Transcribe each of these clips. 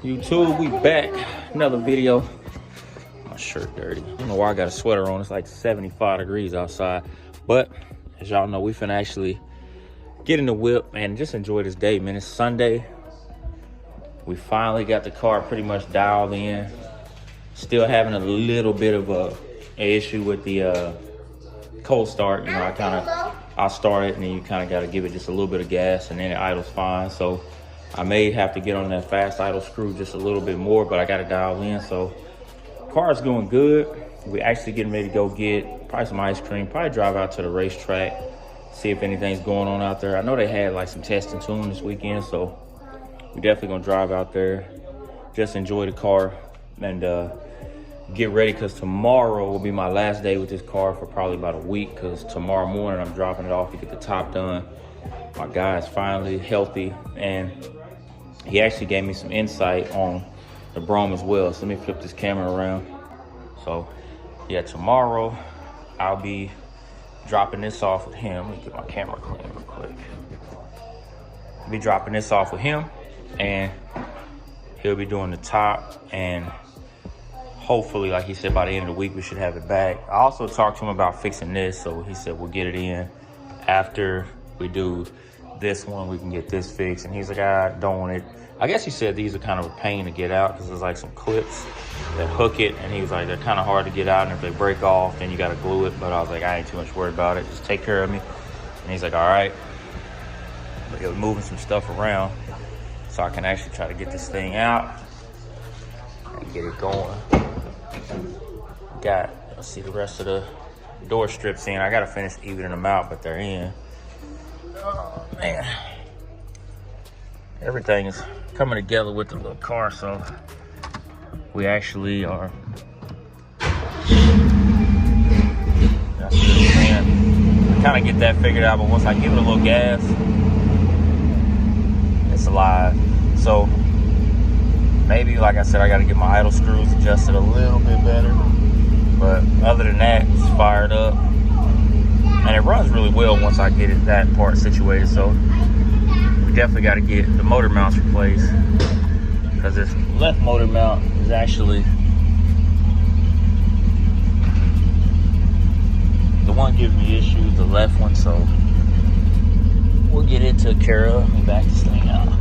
YouTube, we back. Another video. My shirt dirty. I don't know why I got a sweater on. It's like 75 degrees outside. But as y'all know, we finna actually get in the whip and just enjoy this day, man. It's Sunday. We finally got the car pretty much dialed in. Still having a little bit of an issue with the cold start. You know, I'll start it and then you kind of got to give it just a little bit of gas and then it idles fine. So I may have to get on that fast idle screw just a little bit more, but I got to dial in. So car's going good. We actually getting ready to go get probably some ice cream, probably drive out to the racetrack, see if anything's going on out there. I know they had like some testing tune this weekend, so we definitely gonna drive out there, just enjoy the car and get ready, because tomorrow will be my last day with this car for probably about a week, because tomorrow morning I'm dropping it off to get the top done. My guy is finally healthy and he actually gave me some insight on the Brougham as well. So let me flip this camera around. So yeah, tomorrow I'll be dropping this off with him. Let me get my camera clean real quick. I'll be dropping this off with him and he'll be doing the top, and hopefully, like he said, by the end of the week we should have it back. I also talked to him about fixing this, so he said we'll get it in after we do this one. We can get this fixed, and he's like, I don't want it. I guess he said these are kind of a pain to get out because there's like some clips that hook it, and he was like, they're kind of hard to get out, and if they break off then you got to glue it. But I was like, I ain't too much worried about it, just take care of me. And he's like, all right. But he was moving some stuff around so I can actually try to get this thing out and get it going. Let's see the rest of the door strips in. I gotta finish evening them out, but they're in. Oh man, everything is coming together with the little car, so we actually are kind of get that figured out. But once I give it a little gas, it's alive. So maybe, like I said, I got to get my idle screws adjusted a little bit better. But other than that, it's fired up. And it runs really well once I get that part situated. So we definitely got to get the motor mounts replaced, because this left motor mount is actually the one giving me issues, the left one. So we'll get it took care of and back this thing out.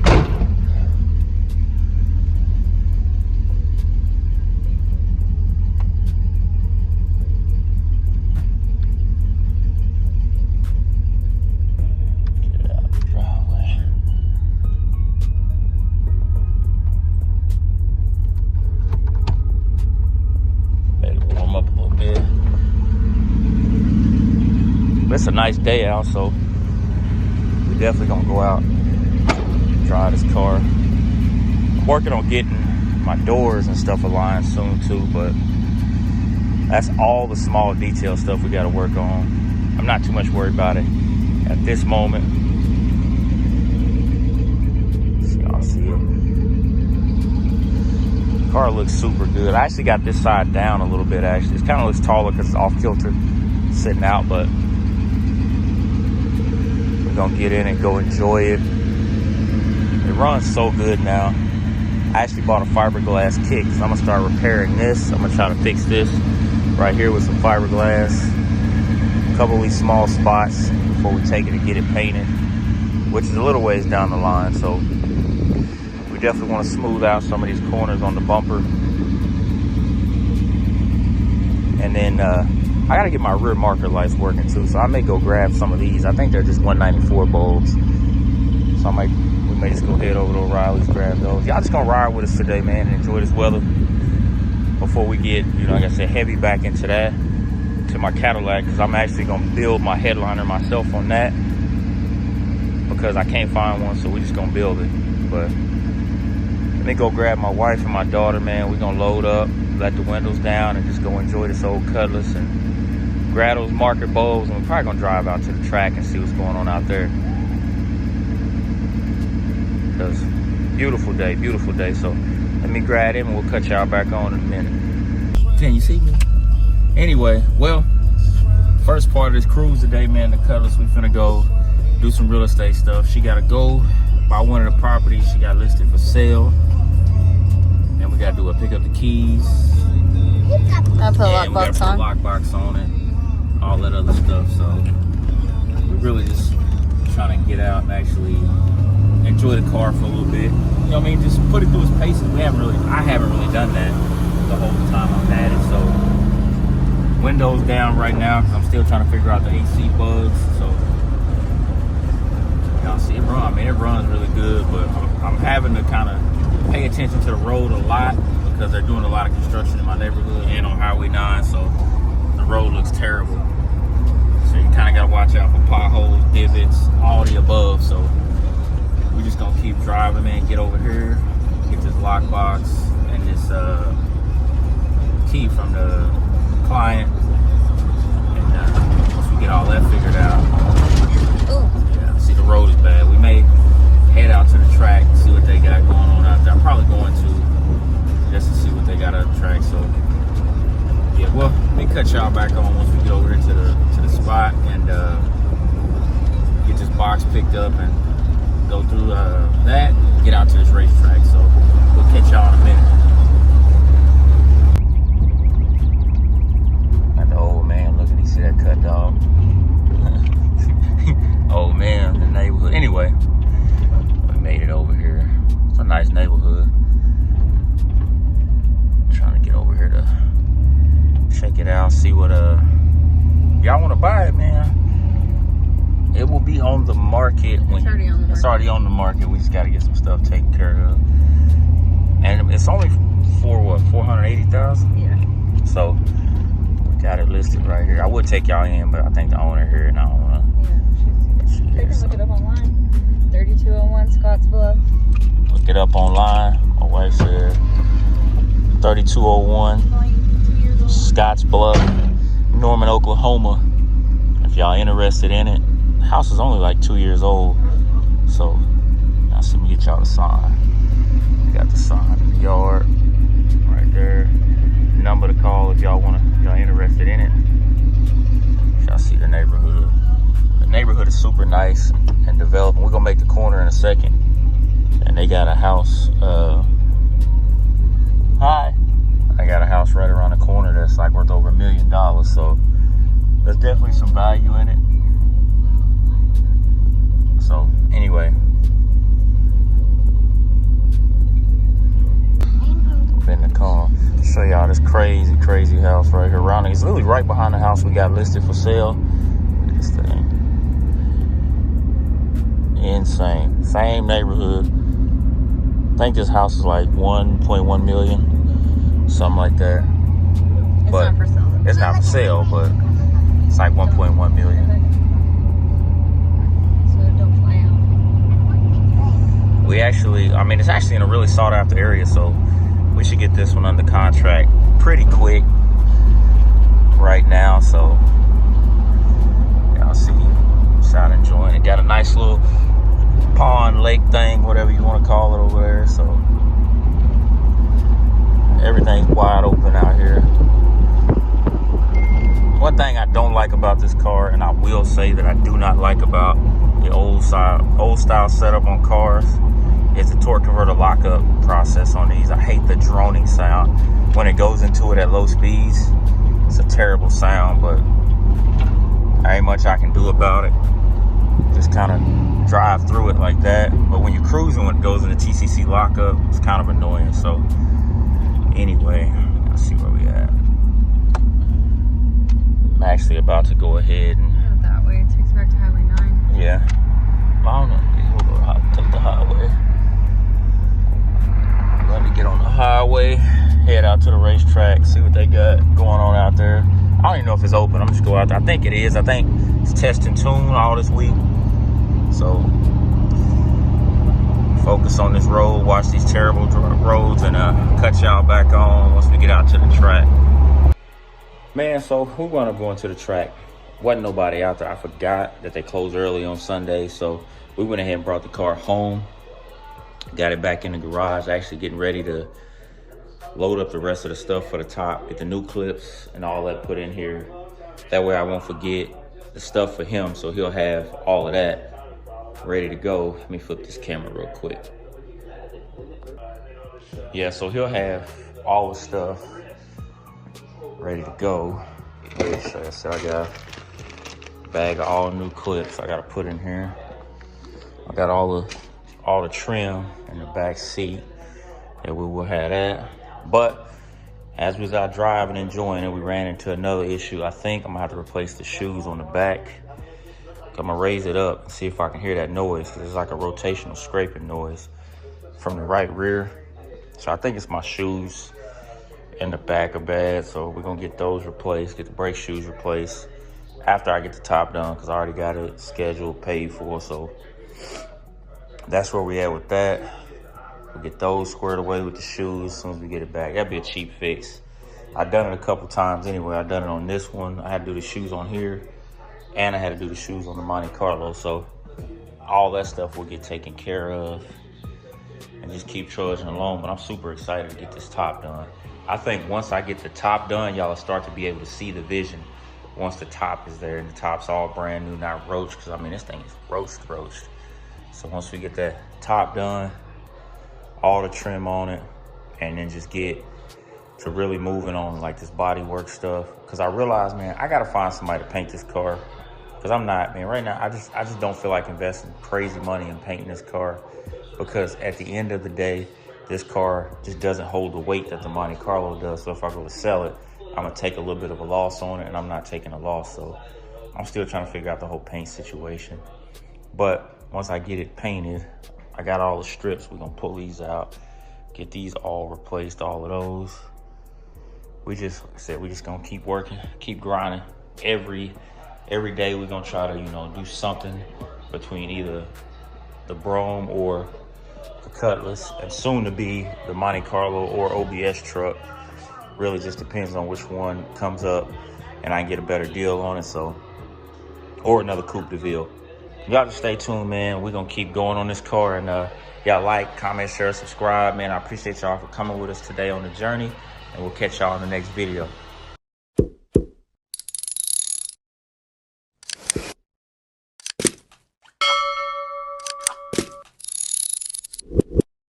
It's a nice day out, so we definitely gonna go out and drive this car. I'm working on getting my doors and stuff aligned soon too, but that's all the small detail stuff we gotta work on. I'm not too much worried about it at this moment. So y'all see it. The car looks super good. I actually got this side down a little bit actually. It kind of looks taller because it's off kilter sitting out, but gonna get in and go enjoy it. It runs so good now. I actually bought a fiberglass kit, so I'm gonna start repairing this. I'm gonna try to fix this right here with some fiberglass. A couple of these small spots before we take it and get it painted, which is a little ways down the line. So we definitely want to smooth out some of these corners on the bumper. And then I gotta get my rear marker lights working too, so I may go grab some of these. I think they're just 194 bulbs, so we may just go head over to O'Reilly's, grab those. Y'all just gonna ride with us today, man, and enjoy this weather before we get, you know, like I said, heavy back into my Cadillac, because I'm actually gonna build my headliner myself on that, because I can't find one, so we just gonna build it. But let me go grab my wife and my daughter, man. We gonna load up, let the windows down, and just go enjoy this old Cutlass and grab those marker bulbs, and we're probably gonna drive out to the track and see what's going on out there. Because beautiful day. So let me grab him and we'll cut y'all back on in a minute. Can you see me? Anyway, well, first part of this cruise today, man, the Cutlass, we finna go do some real estate stuff. She gotta go buy one of the properties she got listed for sale. gotta do is pick up the keys. I put a And we gotta lockbox put a on. lockbox on it. All that other stuff. So we're really just trying to get out and actually enjoy the car for a little bit. You know what I mean? Just put it through its paces. I haven't really done that the whole time I've had it. So windows down right now because I'm still trying to figure out the AC bugs. So y'all see it run. I mean, it runs really good, but I'm having to kind of pay attention to the road a lot because they're doing a lot of construction in my neighborhood and on Highway 9. So the road looks terrible. So you kind of got to watch out for potholes, divots, all the above. So we're just gonna keep driving, man. Get over here, get this lockbox and this key from the client, and once we get all that figured out, yeah. See, the road is bad. We may head out to the track, see what they got going on out there. I'm probably going to just to see what they got out the track. So yeah, well, let me cut y'all back on once we get over here to the spot and get this box picked up and go through that, get out to this racetrack. So we'll catch y'all in a minute. Got the old man looking, he see that cut dog. Old man, the neighborhood. Anyway, we made it over here. It's a nice neighborhood. Trying to get over here to check it out, see what y'all want to buy it, man. It will be on the market when it's already on the market. We just got to get some stuff taken care of, and it's only for what, 480,000. Yeah. So we got it listed right here. I would take y'all in, but I think the owner here, and I don't wanna. Yeah, they can look it up online. 3201 Scotts Bluff. Look it up online. My wife said 3201 Scotts Bluff, Norman, Oklahoma. If y'all interested in it. The house is only like 2 years old, so now see me get y'all the sign. We got the sign in the yard right there. Number to call if y'all interested in it. Y'all see the neighborhood. The neighborhood is super nice and developing. We're gonna make the corner in a second, and they got a house. I got a house right around the corner that's like worth over $1 million. So there's definitely some value in it. So anyway, I'm in the car. Show y'all this crazy house right here. Around it's literally right behind the house we got listed for sale. Look at this thing. Insane. Same neighborhood. I think this house is like 1.1 million, something like that. But not for sale. It's not for sale, but it's like 1.1 million. We actually, I mean, it's actually in a really sought after area, so we should get this one under contract pretty quick right now. So y'all see, just out enjoying it. Got a nice little pond, lake thing, whatever you want to call it over there. So everything's wide open out here. One thing I don't like about this car, and I will say that I do not like about the old style setup on cars, is the torque converter lockup process on these. I hate the droning sound when it goes into it at low speeds. It's a terrible sound, but there ain't much I can do about it. Just kind of drive through it like that. But when you're cruising, when it goes into TCC lockup, it's kind of annoying. So anyway, let's see where we at. I'm actually about to go ahead and That way, it takes back to Highway 9. yeah. I don't know. We'll go take the highway. Let me get on the highway, head out to the racetrack, see what they got going on out there. I don't even know if it's open. I'm just go out there. I think it is. I think it's test and tune all this week. So focus on this road, watch these terrible roads, and cut y'all back on once we get out to the track. Man, so we're gonna go into the track. Wasn't nobody out there. I forgot that they closed early on Sunday, so we went ahead and brought the car home. Got it back in the garage, actually getting ready to load up the rest of the stuff for the top, get the new clips and all that put in here. That way I won't forget the stuff for him, so he'll have all of that ready to go. Let me flip this camera real quick. yeah, so he'll have all the stuff ready to go. Which, like I said, I got a bag of all new clips I gotta put in here. I got all the trim in the back seat, and we will have that. But as we was out driving, enjoying it, we ran into another issue. I think I'm gonna have to replace the shoes on the back. I'm gonna raise it up and see if I can hear that noise, because it's like a rotational scraping noise from the right rear. So I think it's my shoes in the back are bad, so we're gonna get those replaced, get the brake shoes replaced after I get the top done, because I already got it scheduled, paid for. So that's where we at with that. We'll get those squared away with the shoes as soon as we get it back. That'd be a cheap fix. I've done it a couple times anyway. I've done it on this one. I had to do the shoes on here, and I had to do the shoes on the Monte Carlo. So all that stuff will get taken care of and just keep trudging along. But I'm super excited to get this top done. I think once I get the top done, y'all will start to be able to see the vision once the top is there, and the top's all brand new, not roached, because I mean, this thing is roached. So once we get that top done, all the trim on it, and then just get to really moving on like this body work stuff. Because I realized, man, I gotta find somebody to paint this car, because I'm not, man, right now, I just don't feel like investing crazy money in painting this car, because at the end of the day, this car just doesn't hold the weight that the Monte Carlo does. So if I go to sell it, I'm gonna take a little bit of a loss on it, and I'm not taking a loss. So I'm still trying to figure out the whole paint situation. But once I get it painted, I got all the strips. We're gonna pull these out, get these all replaced, all of those. We just, like I said, we just gonna keep working, keep grinding. Every day we're gonna try to, you know, do something between either the Brougham or the Cutlass, and soon to be the Monte Carlo or OBS truck. Really just depends on which one comes up and I can get a better deal on it. So, or another Coupe de Ville. Y'all just stay tuned, man. We're gonna keep going on this car, and y'all like, comment, share, subscribe, man. I appreciate y'all for coming with us today on the journey, and we'll catch y'all in the next video.